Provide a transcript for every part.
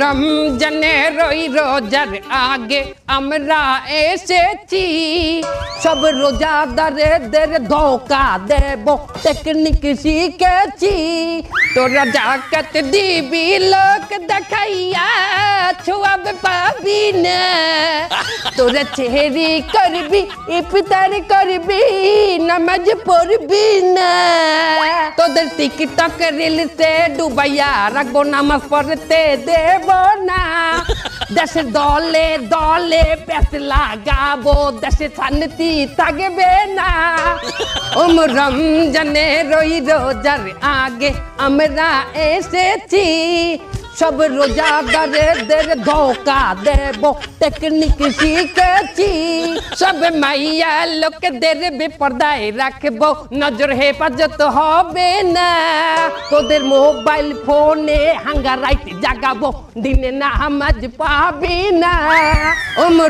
রমজানের ওই রোজার আগে আমরা এসেছি, সব রোজাদারদের ধোকা দেব টেকনিক শিখেছি। তোরা জাকাত দিবি লোক দেখাইয়া ছোয়াব পাবি না, তোরা চেহারি করবি ইফতার করবি নামাজ পড়বি না, তোদের টিকটক রিলসে ডুবাইয়া রাখবো নামাজ পড়তে দেব না। দেশের দলে দলে প্যাস লাগাবো দেশে শান্তি থাকবে না। রমজানের ওই রোজার আগে আমরা এসেছি, সব রোজাদারদের ধোকা দেব টেকনিক শিখেছি। সব মাইয়া লোকদের বেপরদায় রাখবো নজর হেফাজত হবে না, তোদের মোবাইল ফোনে হাঙ্গা রাইট জাগাবো দিনে নামাজ পাবি না।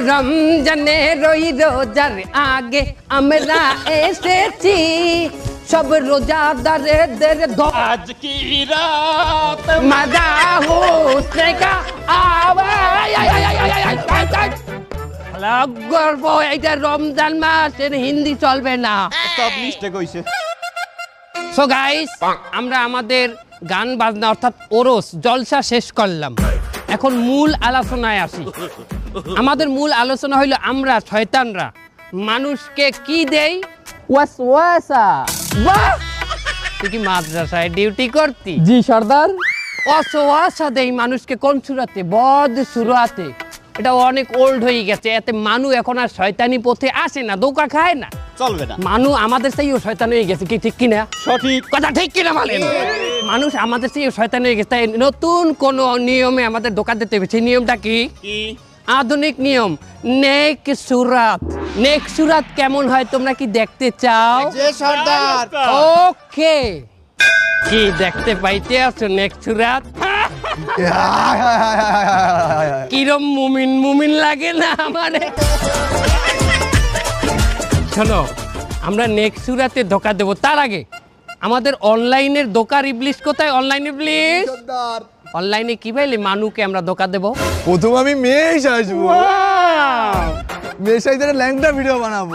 রমজানের ওই রোজার আগে আমরা এসেছি, সব রোজাদারদের आज की रात मजा हुस्न का গর্ব। এটা রমজান মাস, এর হিন্দি চলবে না। সব মিস্টেক হইছে। সো গাইস, আমরা আমাদের গান বাজনা অর্থাৎ ওরস জলসা শেষ করলাম, এখন মূল আলোচনায় আসি। আমাদের মূল আলোচনা হইলো আমরা শয়তানরা মানুষকে কি দেই? ওয়াসওয়াসা। বাহ, তুই কি মাদ্রাসায় ডিউটি করতি? জি সর্দার। ওয়াসওয়াসা দেই মানুষকে কোন সুরাতে? বদ সুরাতে। এটা অনেক ওল্ড হয়ে গেছে, এতে মানুষ এখন আর শয়তানি পথে আসে না, ধোঁকা খায় না, চলবে না। মানুষ আমাদের চাইও শয়তান হয়ে গেছে। কি ঠিক কিনা? সঠিক কথা ঠিক কিনা বলেন? মানুষ আমাদের চাইও শয়তান হয়ে গেছে, তাই নতুন কোন নিয়মে আমাদের ধোঁকা দিতে হবে। সেই নিয়মটা কি? কি? আধুনিক নিয়ম, নেক সুরাত। নেক সুরাত কেমন হয় তোমরা কি দেখতে চাও? যে সর্দার। ওকে, কি দেখতে পাইতে আছো নেক সুরাত? কিরম মুমিন মুমিন লাগে না আমারে? শোনো, আমরা নেক্সট সুরাতে ধোকা দেবো, তার আগে আমাদের অনলাইনের ধোকার ইবলিশ কোথায়? অনলাইন ইবলিশ অনলাইনে কি পাইলে মানুষকে আমরা ধোকা দেবো? প্রথম আমি মেশ আসবো, মেশ আইতে ল্যাংটা ভিডিও বানাবো,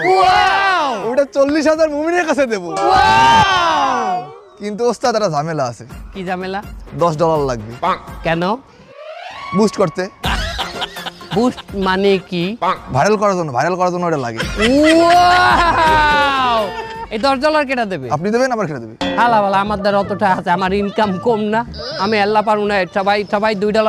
ওটা 40,000 মুমিনের কাছে দেবো। কিন্তু ওস্তাদ একটা ঝামেলা আছে। কি ঝামেলা? $10 লাগবে। কেন? বুস্ট করতে। বুস্ট মানে কি? ভাইরাল করার জন্য ওটা লাগে। Wow! এই $10 কেটা দেবে? আপনি দেবেন, আবার কেটে দেবে। হালা আমার দ্বারা অতটা আছে, আমার ইনকাম কম না, আমি আল্লাহ পারবো না। সবাই $2